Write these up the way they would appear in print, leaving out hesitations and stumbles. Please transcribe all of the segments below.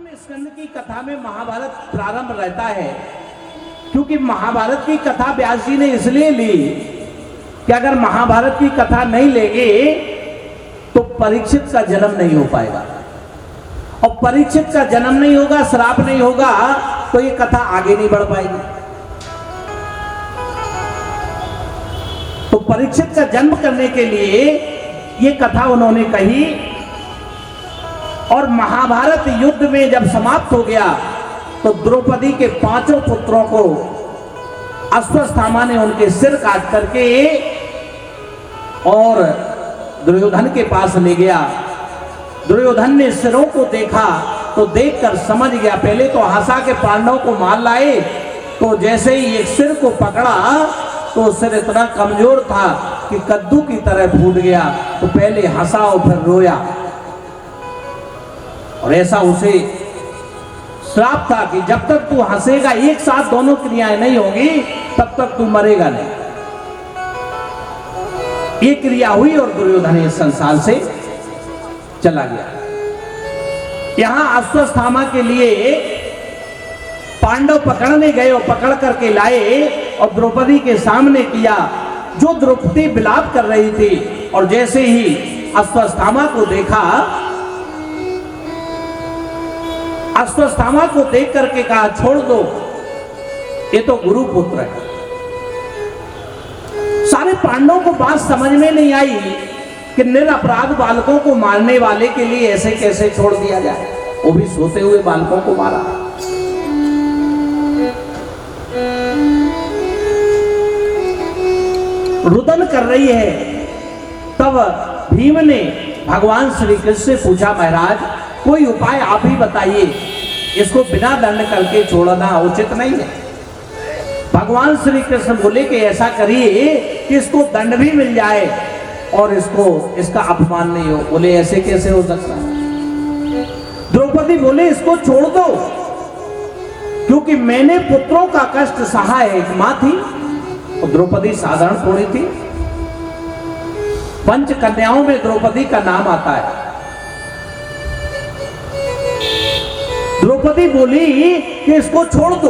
12वें स्कंद की कथा में महाभारत प्रारंभ रहता है, क्योंकि महाभारत की कथा व्यास जी ने इसलिए ली कि अगर महाभारत की कथा नहीं लेंगे तो परीक्षित का जन्म नहीं हो पाएगा, और परीक्षित का जन्म नहीं होगा, श्राप नहीं होगा, तो ये कथा आगे नहीं बढ़ पाएगी। तो परीक्षित का जन्म करने के लिए ये कथा उन्होंने कही, और महाभारत युद्ध में जब समाप्त हो गया तो द्रौपदी के 5 पुत्रों को अश्वत्थामा ने उनके सिर काट करके और दुर्योधन के पास ले गया। दुर्योधन ने सिरों को देखा तो देखकर समझ गया, पहले तो हंसा के पांडवों को मार लाए, तो जैसे ही एक सिर को पकड़ा तो सिर इतना कमजोर था कि कद्दू की तरह फूट गया। तो पहले हंसा और फिर रोया, और ऐसा उसे श्राप था कि जब तक तू हंसेगा, एक साथ दोनों क्रियाएं नहीं होगी, तब तक तू मरेगा नहीं। ये क्रिया हुई और दुर्योधन इस संसार से चला गया। यहां अश्वत्थामा के लिए पांडव पकड़ने गए और पकड़ करके लाए और द्रौपदी के सामने किया। जो द्रौपदी विलाप कर रही थी, और जैसे ही अश्वत्थामा को देखा, अश्वत्थामा को देख करके कहा, छोड़ दो, ये तो गुरु पुत्र है। सारे पांडवों को बात समझ में नहीं आई कि निरपराध बालकों को मारने वाले के लिए ऐसे कैसे छोड़ दिया जाए, वो भी सोते हुए बालकों को मारा। रुदन कर रही है, तब भीम ने भगवान श्री कृष्ण से पूछा, महाराज कोई उपाय आप ही बताइए, इसको बिना दंड करके छोड़ना उचित नहीं है। भगवान श्री कृष्ण बोले कि ऐसा करिए कि इसको दंड भी मिल जाए और इसका अपमान नहीं हो। बोले ऐसे कैसे हो सकता है? द्रौपदी बोले इसको छोड़ दो, क्योंकि मैंने पुत्रों का कष्ट सहा है। एक मां थी, और द्रौपदी साधारण थोड़ी थी। 5 कन्याओं में द्रौपदी का नाम आता है। द्रौपदी बोली कि इसको छोड़ दो,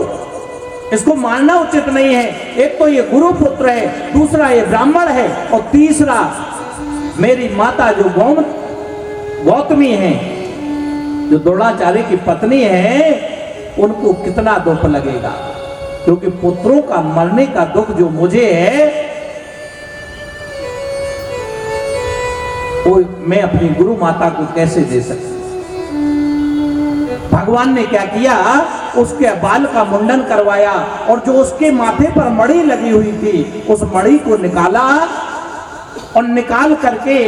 इसको मारना उचित नहीं है। एक तो ये गुरु पुत्र है, दूसरा ये ब्राह्मण है, और तीसरा मेरी माता जो गौतमी है, जो द्रोणाचार्य की पत्नी है, उनको कितना दुख लगेगा, क्योंकि पुत्रों का मरने का दुख जो मुझे है, वो मैं अपनी गुरु माता को कैसे दे सकती। भगवान ने क्या किया, उसके बाल का मुंडन करवाया, और जो उसके माथे पर मणि लगी हुई थी, उस मणि को निकाला, और निकाल करके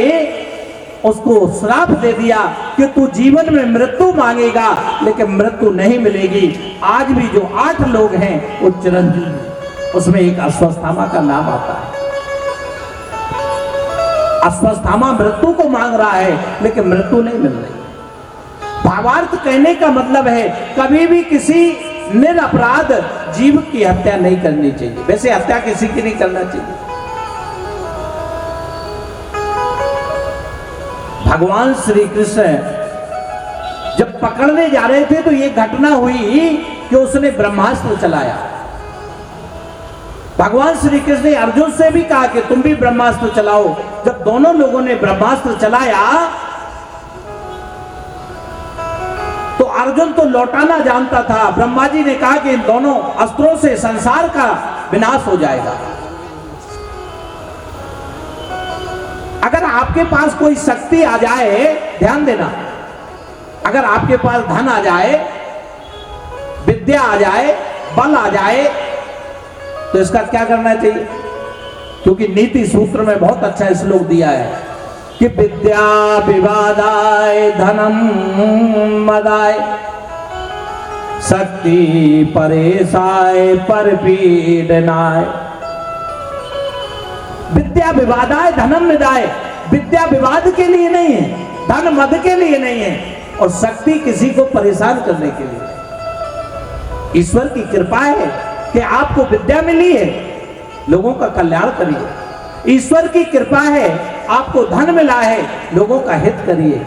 उसको श्राप दे दिया कि तू जीवन में मृत्यु मांगेगा, लेकिन मृत्यु नहीं मिलेगी। आज भी जो 8 लोग हैं वो चिरंजीव, उसमें एक अश्वत्थामा का नाम आता है। अश्वत्थामा मृत्यु को मांग रहा है, लेकिन मृत्यु नहीं मिल रही। भावार्थ कहने का मतलब है, कभी भी किसी निरपराध जीव की हत्या नहीं करनी चाहिए। वैसे हत्या किसी की नहीं करना चाहिए। भगवान श्री कृष्ण जब पकड़ने जा रहे थे तो यह घटना हुई कि उसने ब्रह्मास्त्र चलाया। भगवान श्री कृष्ण ने अर्जुन से भी कहा कि तुम भी ब्रह्मास्त्र चलाओ। जब दोनों लोगों ने ब्रह्मास्त्र चलाया तो अर्जुन तो लौटाना जानता था। ब्रह्मा जी ने कहा कि इन दोनों अस्त्रों से संसार का विनाश हो जाएगा। अगर आपके पास कोई शक्ति आ जाए, ध्यान देना, अगर आपके पास धन आ जाए, विद्या आ जाए, बल आ जाए, तो इसका क्या करना चाहिए? क्योंकि नीति सूत्र में बहुत अच्छा श्लोक दिया है कि विद्या विवादाय धनम मदाय शक्ति परेशाय परपीडनाय। विद्या विवादाय धनम मदाय, विद्या विवाद के लिए नहीं है, धन मद के लिए नहीं है, और शक्ति किसी को परेशान करने के लिए। ईश्वर की कृपा है कि आपको विद्या मिली है, लोगों का कल्याण करिए। ईश्वर की कृपा है आपको धन मिला है, लोगों का हित करिए।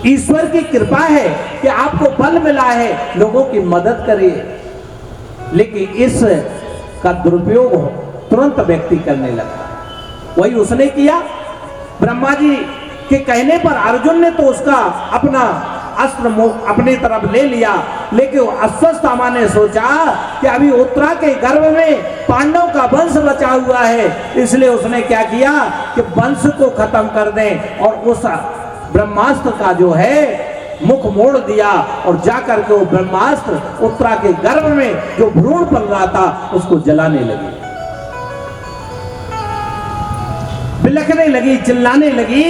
ईश्वर की कृपा है कि आपको बल मिला है, लोगों की मदद करिए, लेकिन इस का दुरुपयोग तुरंत व्यक्ति करने लगा। वही उसने किया। ब्रह्मा जी के कहने पर अर्जुन ने तो उसका अपना अस्त्र अपनी तरफ ले लिया, लेकिन अश्वत्थामा ने सोचा कि अभी उत्तरा के गर्भ में पांडव का वंश बचा हुआ है, इसलिए उसने क्या किया कि वंश को खत्म कर दें और उस ब्रह्मास्त्र का जो है मुख मोड़ दिया और जाकर के वो ब्रह्मास्त्र उत्तरा के गर्भ में जो भ्रूण पल रहा था उसको जलाने लगी, बिलखने लगी, चिल्लाने लगी।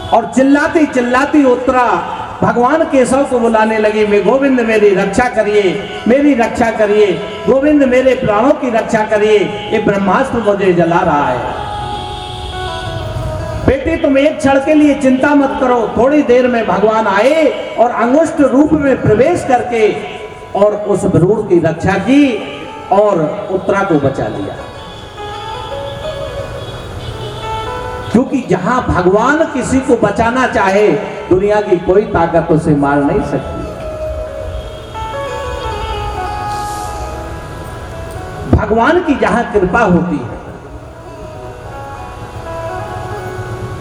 और चिल्लाती चिल्लाती उत्तरा भगवान केशव को बुलाने लगी, मैं गोविंद मेरी रक्षा करिए, मेरी रक्षा करिए, गोविंद मेरे प्राणों की रक्षा करिए, ये ब्रह्मास्त्र मुझे जला रहा है। बेटी तुम एक क्षण के लिए चिंता मत करो, थोड़ी देर में भगवान आए और अंगुष्ठ रूप में प्रवेश करके और उस भ्रूण की रक्षा की और उत्तरा को बचा लिया। क्योंकि जहां भगवान किसी को बचाना चाहे, दुनिया की कोई ताकत उसे मार नहीं सकती। भगवान की जहां कृपा होती है,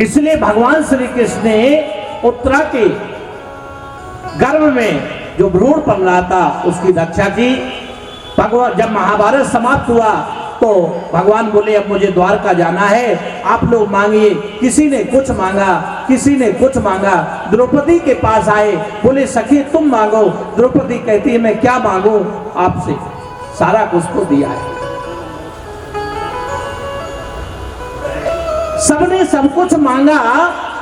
इसलिए भगवान श्री कृष्ण ने उत्तरा के गर्भ में जो भ्रूण पल रहा था उसकी रक्षा की। भगवान जब महाभारत समाप्त हुआ तो भगवान बोले अब मुझे द्वारका जाना है, आप लोग मांगिए। किसी ने कुछ मांगा, किसी ने कुछ मांगा। द्रौपदी के पास आए, बोले सखी तुम मांगो। द्रौपदी कहती है मैं क्या मांगू आपसे, सारा कुछ तो दिया है। सबने सब कुछ मांगा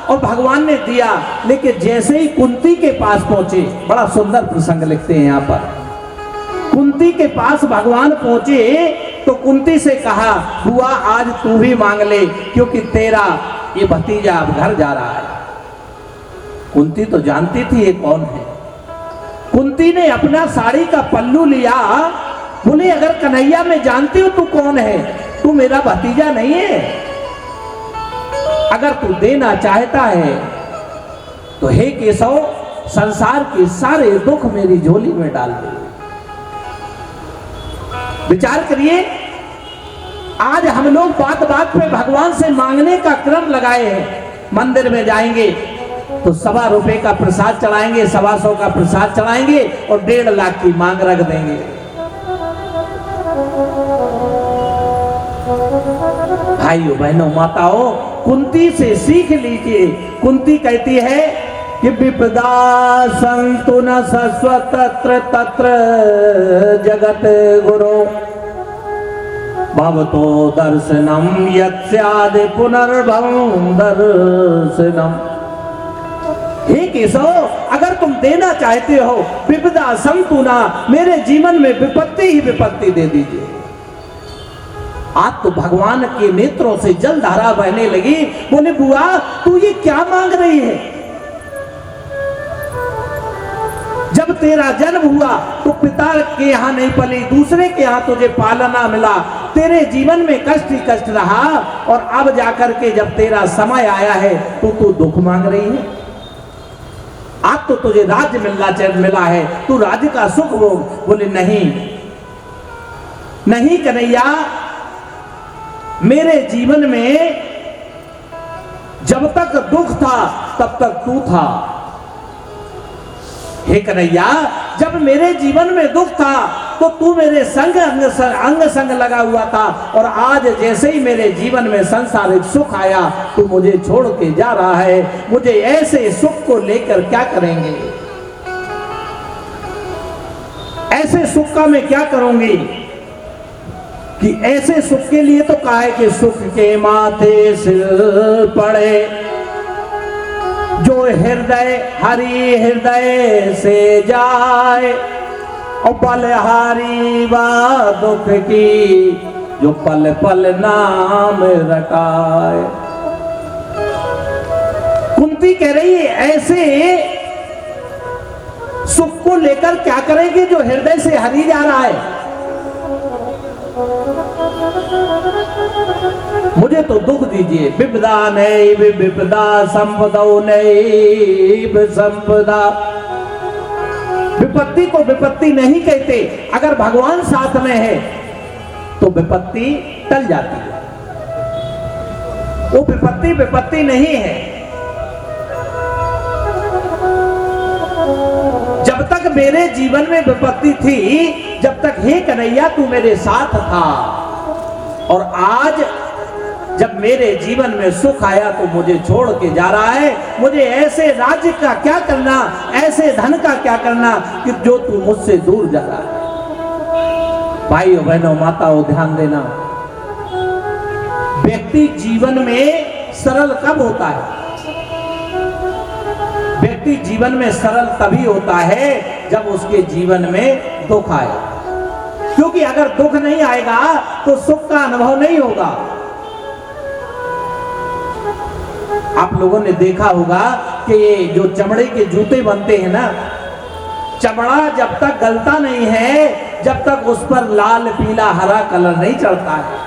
और भगवान ने दिया, लेकिन जैसे ही कुंती के पास पहुंचे, बड़ा सुंदर प्रसंग लिखते हैं यहाँ पर। कुंती के पास भगवान पहुंचे तो कुंती से कहा बुआ आज तू भी मांग ले, क्योंकि तेरा ये भतीजा अब घर जा रहा है। कुंती तो जानती थी ये कौन है। कुंती ने अपना साड़ी का पल्लू लिया, बोले अगर कन्हैया मैं जानती हूं तू कौन है, तू मेरा भतीजा नहीं है, अगर तू देना चाहता है तो हे केशव संसार के सारे दुख मेरी झोली में डाल दे। विचार करिए, आज हम लोग बात बात पे भगवान से मांगने का क्रम लगाए हैं। मंदिर में जाएंगे तो 1.25 रुपए का प्रसाद चढ़ाएंगे, 125 का प्रसाद चढ़ाएंगे और 1.5 लाख की मांग रख देंगे। भाइयों बहनों माताओं, कुंती से सीख लीजिए। कुंती कहती है कि विपदा संतु न सस्वतत्र तत्र जगत गुरु भवतो दर्शनम यत्स्यादि पुनर्भवं दर्शनम। हे केशव अगर तुम देना चाहते हो, विपदा संतु न, मेरे जीवन में विपत्ति ही विपत्ति दे दीजिए। आज तो भगवान के नेत्रों से जल धारा बहने लगी। बोले बुआ तू ये क्या मांग रही है? जब तेरा जन्म हुआ तो पिता के यहाँ नहीं पली, दूसरे के यहाँ तुझे पालना मिला, तेरे जीवन में कष्ट ही कष्ट रहा, और अब जाकर के जब तेरा समय आया है तो तू दुख मांग रही है। आज तो तुझे राज्य मिला है, तू राज्य का सुख भोग। बोले नहीं नहीं कन्हैया, मेरे जीवन में जब तक दुख था तब तक तू था। हे कन्हैया जब मेरे जीवन में दुख था तो तू मेरे संग अंग संग लगा हुआ था, और आज जैसे ही मेरे जीवन में सांसारिक सुख आया तू मुझे छोड़ के जा रहा है। मुझे ऐसे सुख को लेकर क्या करेंगे? ऐसे सुख का मैं क्या करूंगी कि ऐसे सुख के लिए तो कहा है कि सुख के माथे सिर पड़े, जो हृदय हरि हृदय से जाए, और बलहारी वा दुख की जो पल पल नाम रटाए। कुंती कह रही है ऐसे सुख को लेकर क्या करेंगे जो हृदय से हरि जा रहा है। मुझे तो दुख दीजिए। विपदा नैव विपदा संपदौ नैव संपदा। विपत्ति को विपत्ति नहीं कहते, अगर भगवान साथ में है तो विपत्ति टल जाती है। वो विपत्ति विपत्ति नहीं है। जब तक मेरे जीवन में विपत्ति थी, जब तक हे कन्हैया तू मेरे साथ था, और आज जब मेरे जीवन में सुख आया तो मुझे छोड़ के जा रहा है। मुझे ऐसे राज्य का क्या करना, ऐसे धन का क्या करना कि जो तू मुझसे दूर जा रहा है। भाइयों बहनों माताओं ध्यान देना, व्यक्ति जीवन में सरल कब होता है? व्यक्ति जीवन में सरल तभी होता है जब उसके जीवन में दुख आए, क्योंकि अगर दुख नहीं आएगा तो सुख का अनुभव नहीं होगा। आप लोगों ने देखा होगा कि ये जो चमड़े के जूते बनते हैं ना, चमड़ा जब तक गलता नहीं है, जब तक उस पर लाल पीला हरा कलर नहीं चढ़ता है।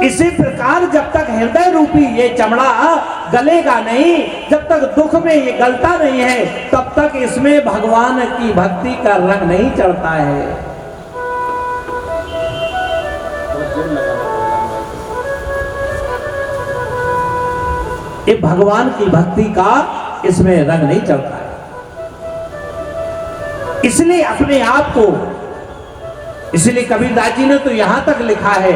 इसी प्रकार जब तक हृदय रूपी ये चमड़ा गलेगा नहीं, जब तक दुख में ये गलता नहीं है, तब तक इसमें भगवान की भक्ति का रंग नहीं चढ़ता है। ये भगवान की भक्ति का इसमें रंग नहीं चढ़ता है। इसलिए अपने आप को, इसलिए कबीरदास जी ने तो यहां तक लिखा है,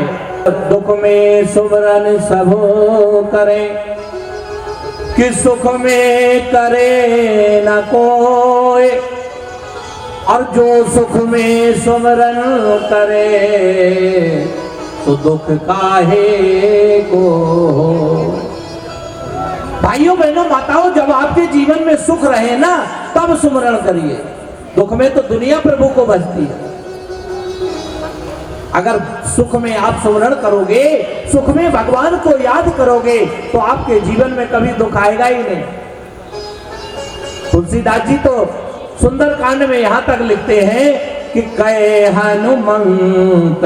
दुख में सुमरन सब करें कि सुख में करे न कोई, और जो सुख में सुमरन करे तो दुख काहे को। भाइयों बहनों माताओं, जब आपके जीवन में सुख रहे ना तब सुमरण करिए। दुख में तो दुनिया प्रभु को बजती है। अगर सुख में आप सुमरण करोगे, सुख में भगवान को याद करोगे, तो आपके जीवन में कभी दुख आएगा ही नहीं। तुलसीदास जी तो सुंदर कांड में यहां तक लिखते हैं कि कहे हनुमंत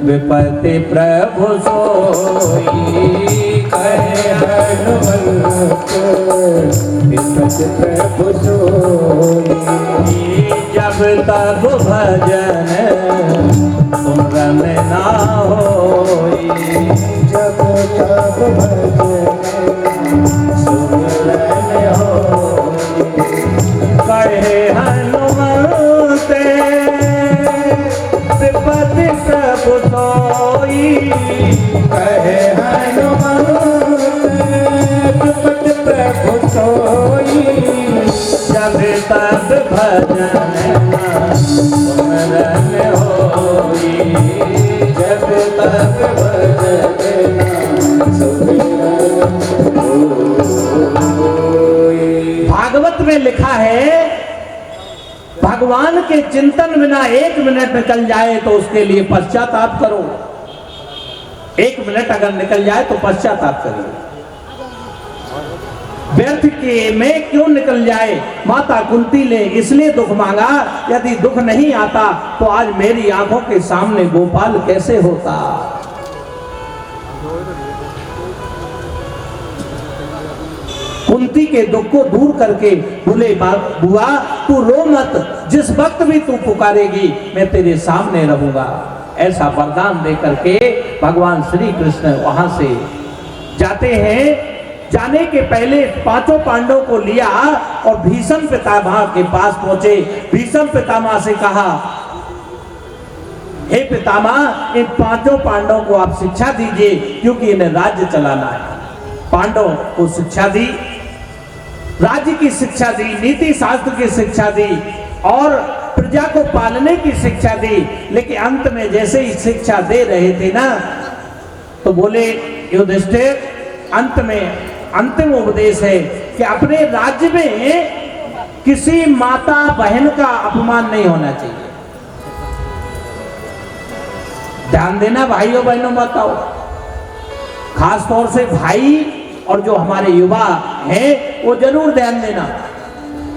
विपत्ति प्रभु सोई, कहे हनुमंत विपत्ति प्रभु सोई, जब तक भजन सुमरन ना होई, जब तक भजन सुमरन होई, कहे हनुमंत विपत्ति प्रभु सोई, कहे हनुमंत विपत्ति प्रभु सोई, जब तक भजन सुमरन होई, जब तक भजन सुमरन होई। भागवत में लिखा है, भगवान के चिंतन बिना एक मिनट निकल जाए तो उसके लिए पश्चाताप करो। एक मिनट अगर निकल जाए तो पश्चाताप करिए। व्यर्थ के में क्यों निकल जाए, माता कुंती ने इसलिए दुख मांगा, यदि दुख नहीं आता तो आज मेरी आंखों के सामने गोपाल कैसे होता। कुंती के दुख को दूर करके बोले, बुआ तू रो मत, जिस वक्त भी तू पुकारेगी मैं तेरे सामने रहूंगा। ऐसा वरदान दे करके भगवान श्री कृष्ण वहां से जाते हैं। जाने के पहले पांचों पांडवों को लिया और भीष्म पितामह के पास पहुंचे। भीष्म पितामह से कहा, हे पितामह, इन पांचों पांडवों को आप शिक्षा दीजिए, क्योंकि इन्हें राज्य चलाना है। पांडवों को शिक्षा दी, राज्य की शिक्षा दी, नीति शास्त्र की शिक्षा दी और प्रजा को पालने की शिक्षा दी। लेकिन अंत में जैसे ही शिक्षा दे रहे थे ना, तो बोले युधिष्ठिर, अंत में अंतिम उपदेश है कि अपने राज्य में किसी माता बहन का अपमान नहीं होना चाहिए। ध्यान देना भाइयों बहनों माताओं, खास तौर से भाई और जो हमारे युवा हैं वो जरूर ध्यान देना।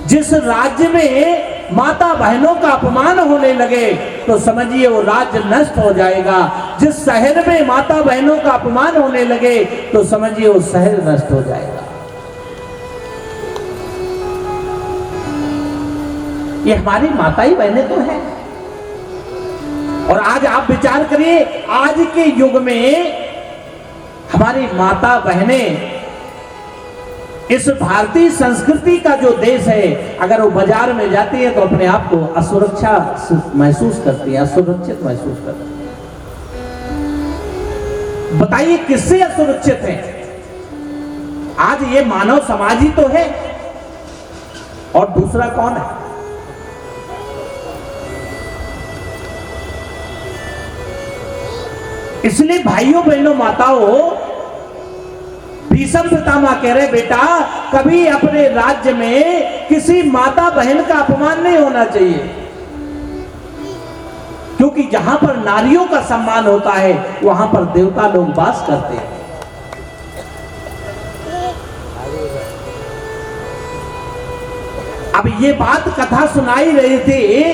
जिस राज्य में माता बहनों का अपमान होने लगे तो समझिए वो राज्य नष्ट हो जाएगा। जिस शहर में माता बहनों का अपमान होने लगे तो समझिए वो शहर नष्ट हो जाएगा। ये हमारी माताएं बहनें तो हैं। और आज आप विचार करिए, आज के युग में हमारी माता बहनें इस भारतीय संस्कृति का जो देश है, अगर वो बाजार में जाती है तो अपने आप को असुरक्षा महसूस करती है, असुरक्षित महसूस करती है। बताइए किससे असुरक्षित है? आज ये मानव समाज ही तो है, और दूसरा कौन है? इसलिए भाइयों बहनों माताओं, भीष्म पितामह कह रहे बेटा कभी अपने राज्य में किसी माता बहन का अपमान नहीं होना चाहिए, क्योंकि जहां पर नारियों का सम्मान होता है वहां पर देवता लोग वास करते हैं। अब ये बात कथा सुनाई रही थी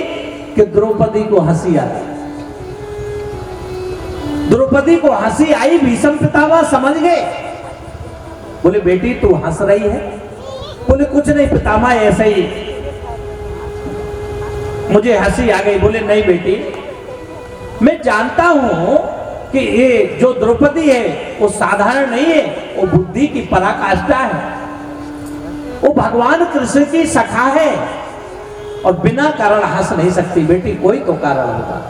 कि द्रौपदी को हंसी आई। द्रौपदी को हंसी आई, भीष्म पितामह समझ गए। बोले बेटी तू हंस रही है? बोले कुछ नहीं पितामह, ऐसे ही मुझे हंसी आ गई। बोले नहीं बेटी, मैं जानता हूं कि ये जो द्रौपदी है वो साधारण नहीं है, वो बुद्धि की पराकाष्ठा है, वो भगवान कृष्ण की सखा है और बिना कारण हंस नहीं सकती। बेटी कोई तो कारण होगा।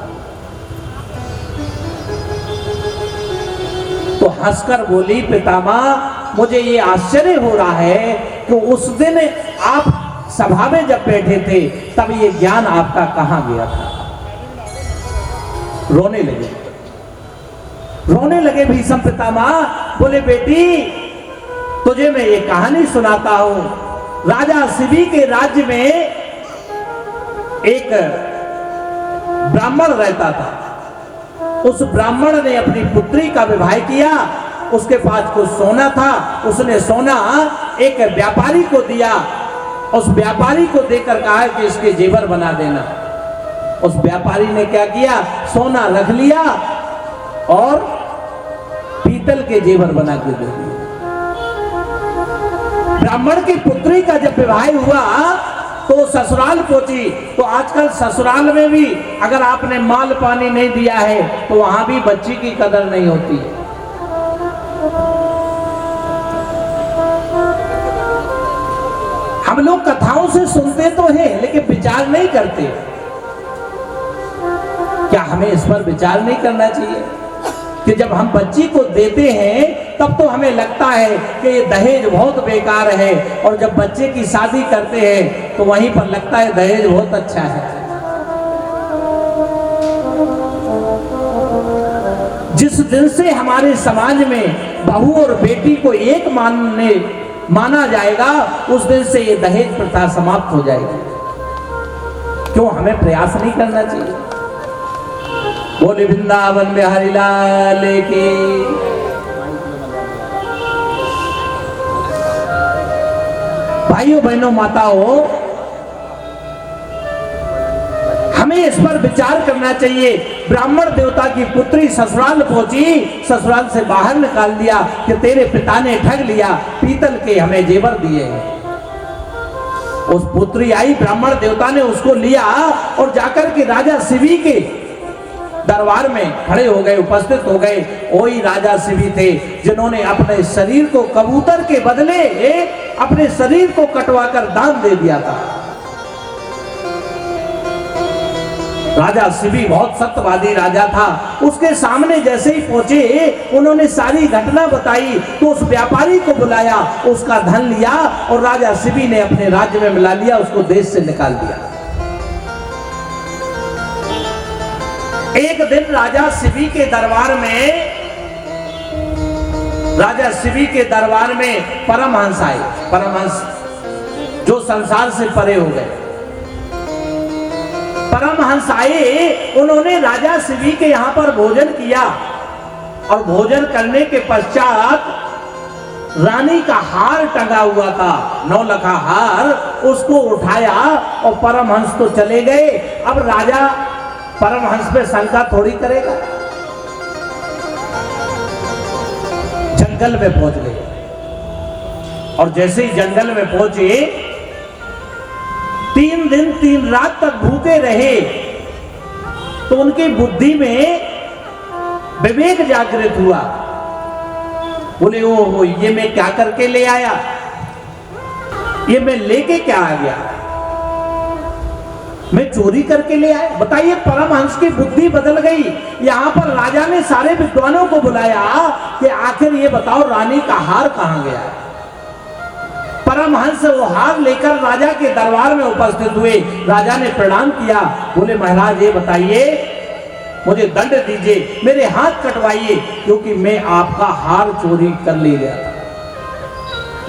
तो हंसकर बोली पितामह मुझे ये आश्चर्य हो रहा है कि उस दिन आप सभा में जब बैठे थे तब ये ज्ञान आपका कहां गया था। रोने लगे भीष्म पितामह। बोले बेटी तुझे मैं ये कहानी सुनाता हूं। राजा शिवी के राज्य में एक ब्राह्मण रहता था। उस ब्राह्मण ने अपनी पुत्री का विवाह किया। उसके पास कुछ सोना था, उसने सोना एक व्यापारी को दिया। उस व्यापारी को देकर कहा कि इसके जेवर बना देना। उस व्यापारी ने क्या किया, सोना रख लिया और पीतल के जेवर बना के दे दिए। ब्राह्मण की पुत्री का जब विवाह हुआ तो ससुराल पहुंची। तो आजकल ससुराल में भी अगर आपने माल पानी नहीं दिया है तो वहां भी बच्ची की कदर नहीं होती है। हम लोग कथाओं से सुनते तो हैं लेकिन विचार नहीं करते। क्या हमें इस पर विचार नहीं करना चाहिए कि जब हम बच्ची को देते हैं तब तो हमें लगता है कि ये दहेज बहुत बेकार है, और जब बच्चे की शादी करते हैं तो वहीं पर लगता है दहेज बहुत अच्छा है। जिस दिन से हमारे समाज में बहू और बेटी को एक माना जाएगा उस दिन से ये दहेज प्रथा समाप्त हो जाएगी। क्यों हमें प्रयास नहीं करना चाहिए? बोले वृंदावन बिहारी लाल की। भाइयों बहनों माताओं, हमें इस पर विचार करना चाहिए। ब्राह्मण देवता की पुत्री ससुराल पहुंची, ससुराल से बाहर निकाल दिया कि तेरे पिता ने ठग लिया, पीतल के हमें जेवर दिए हैं। उस पुत्री आई, ब्राह्मण देवता ने उसको लिया और जाकर के राजा शिवी के दरबार में खड़े हो गए, उपस्थित हो गए। वही राजा शिवी थे जिन्होंने अपने शरीर को कबूतर के बदले अपने शरीर को कटवाकर दान दे दिया था। राजा शिवी बहुत सत्यवादी राजा था। उसके सामने जैसे ही पहुंचे उन्होंने सारी घटना बताई तो उस व्यापारी को बुलाया, उसका धन लिया और राजा शिवी ने अपने राज्य में मिला लिया, उसको देश से निकाल दिया। एक दिन राजा शिवी के दरबार में परमहंस आए। परमहंस जो संसार से परे हो गए, परमहंस आए। उन्होंने राजा शिवी के यहाँ पर भोजन किया और भोजन करने के पश्चात रानी का हार टंगा हुआ था, 9 लखा हार, उसको उठाया और परमहंस तो चले गए। अब राजा परमहंस पे शंका थोड़ी करेगा। जंगल में पहुंच गए और जैसे ही जंगल में पहुंचे 3 दिन 3 रात तक भूखे रहे तो उनकी बुद्धि में विवेक जागृत हुआ। बोले ओ ये मैं क्या करके ले आया, ये मैं लेके क्या आ गया, मैं चोरी करके ले आया। बताइए, परमहंस की बुद्धि बदल गई। यहां पर राजा ने सारे विद्वानों को बुलाया कि आखिर ये बताओ रानी का हार कहां गया। परमहंस वो हार लेकर राजा के दरबार में उपस्थित हुए। राजा ने प्रणाम किया। बोले महाराज ये बताइए, मुझे दंड दीजिए, मेरे हाथ कटवाइए, क्योंकि मैं आपका हार चोरी कर ले गया था।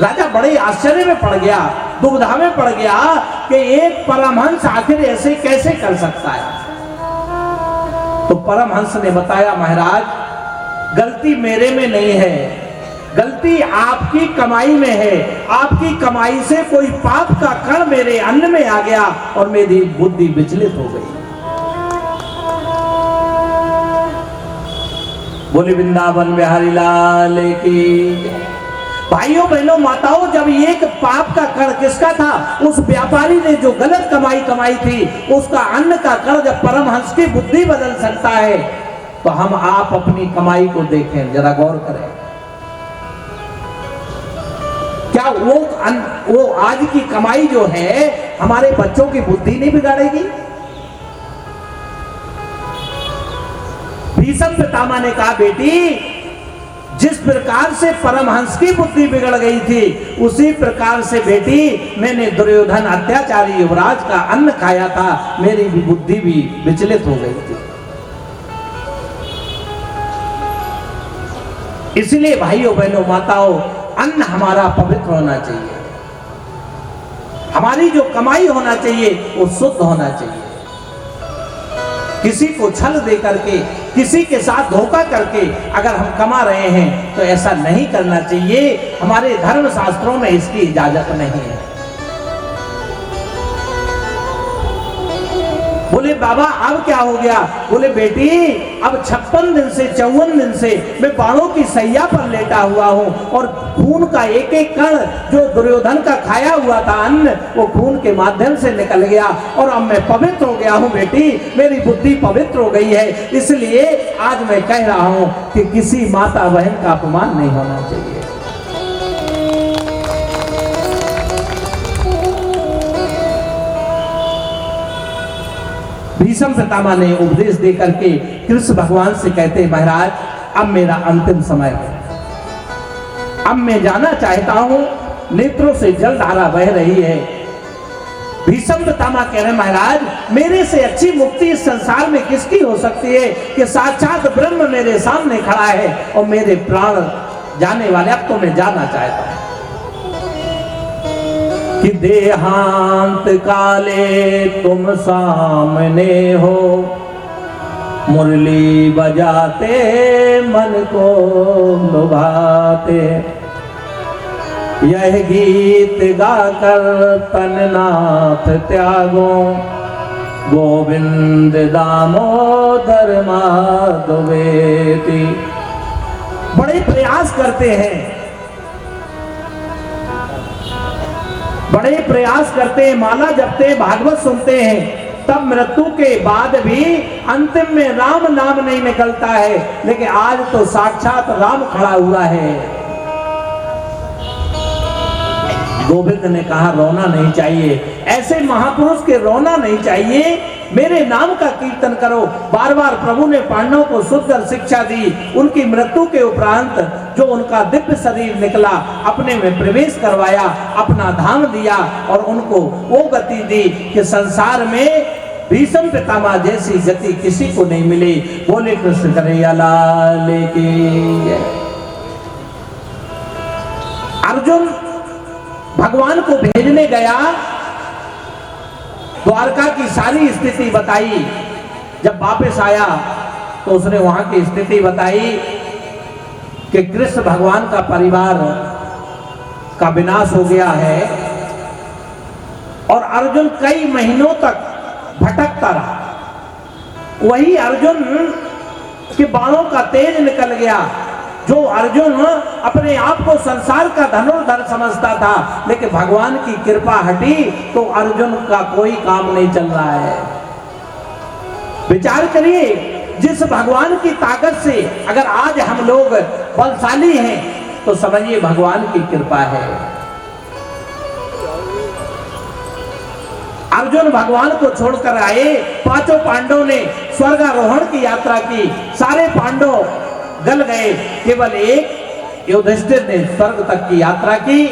राजा बड़े आश्चर्य में पड़ गया, दुविधा में पड़ गया कि एक परमहंस आखिर ऐसे कैसे कर सकता है। तो परमहंस ने बताया, महाराज गलती मेरे में नहीं है, गलती आपकी कमाई में है। आपकी कमाई से कोई पाप का कण मेरे अन्न में आ गया और मेरी बुद्धि विचलित हो गई। बोले वृंदावन बिहारी लाल की। भाइयों बहनों माताओं, जब एक पाप का कण किसका था, उस व्यापारी ने जो गलत कमाई थी, उसका अन्न का कण जब परमहंस की बुद्धि बदल सकता है, तो हम आप अपनी कमाई को देखें, जरा गौर करें। क्या वो आज की कमाई जो है हमारे बच्चों की बुद्धि नहीं बिगाड़ेगी? भीष्म पितामह ने कहा, बेटी जिस प्रकार से परमहंस की बुद्धि बिगड़ गई थी, उसी प्रकार से बेटी मैंने दुर्योधन अत्याचारी युवराज का अन्न खाया था, मेरी भी बुद्धि भी विचलित हो गई थी। इसलिए भाइयों बहनों माताओं, अन्न हमारा पवित्र होना चाहिए, हमारी जो कमाई होना चाहिए वो शुद्ध होना चाहिए। किसी को छल दे करके, किसी के साथ धोखा करके अगर हम कमा रहे हैं तो ऐसा नहीं करना चाहिए। हमारे धर्म शास्त्रों में इसकी इजाजत नहीं है। बोले बाबा अब क्या हो गया? बोले बेटी अब 56 दिन से 54 दिन से मैं बाणों की सैया पर लेटा हुआ हूं और खून का एक एक कण जो दुर्योधन का खाया हुआ था अन्न, वो खून के माध्यम से निकल गया और अब मैं पवित्र हो गया हूं बेटी, मेरी बुद्धि पवित्र हो गई है। इसलिए आज मैं कह रहा हूं कि किसी माता बहन का अपमान नहीं होना चाहिए। भीष्म पितामह ने उपदेश दे करके कृष्ण भगवान से कहते, महाराज अब मेरा अंतिम समय है, अब मैं जाना चाहता हूं, नेत्रों से जल धारा बह रही है। भीष्म पितामह कह रहे, महाराज मेरे से अच्छी मुक्ति इस संसार में किसकी हो सकती है कि साक्षात ब्रह्म मेरे सामने खड़ा है और मेरे प्राण जाने वाले, अब तो मैं जाना चाहता हूं कि देहांत काले तुम सामने हो, मुरली बजाते मन को लुभाते, यह गीत गाकर तननाथ त्यागो, गोविंद दामोदर माधवेति। बड़े प्रयास करते हैं, बड़े प्रयास करते हैं, माला जपते हैं, भागवत सुनते हैं, तब मृत्यु के बाद भी अंतिम में राम नाम नहीं निकलता है। लेकिन आज तो साक्षात राम खड़ा हुआ है। गोविंद ने कहा रोना नहीं चाहिए, ऐसे महापुरुष के रोना नहीं चाहिए, मेरे नाम का कीर्तन करो। बार बार प्रभु ने पांडवों को सुंदर शिक्षा दी। उनकी मृत्यु के उपरांत जो उनका दिव्य शरीर निकला, अपने में प्रवेश करवाया, अपना धाम दिया और उनको वो गति दी कि संसार में भीष्म पितामह जैसी गति किसी को नहीं मिली। बोले कृष्ण कन्हैया लाल की जय। अर्जुन भगवान को भेजने गया, द्वारका की सारी स्थिति बताई। जब वापस आया तो उसने वहां की स्थिति बताई कि कृष्ण भगवान का परिवार का विनाश हो गया है और अर्जुन कई महीनों तक भटकता रहा। वही अर्जुन के बाणों का तेज निकल गया। जो अर्जुन अपने आप को संसार का धनुर्धर समझता था, लेकिन भगवान की कृपा हटी तो अर्जुन का कोई काम नहीं चल रहा है। विचार करिए, जिस भगवान की ताकत से अगर आज हम लोग बलशाली हैं तो समझिए भगवान की कृपा है। अर्जुन भगवान को छोड़कर आए, पांचों पांडवों ने स्वर्गारोहण की यात्रा की, सारे पांडव गल गए, केवल एक युधिष्ठिर ने स्वर्ग तक की यात्रा की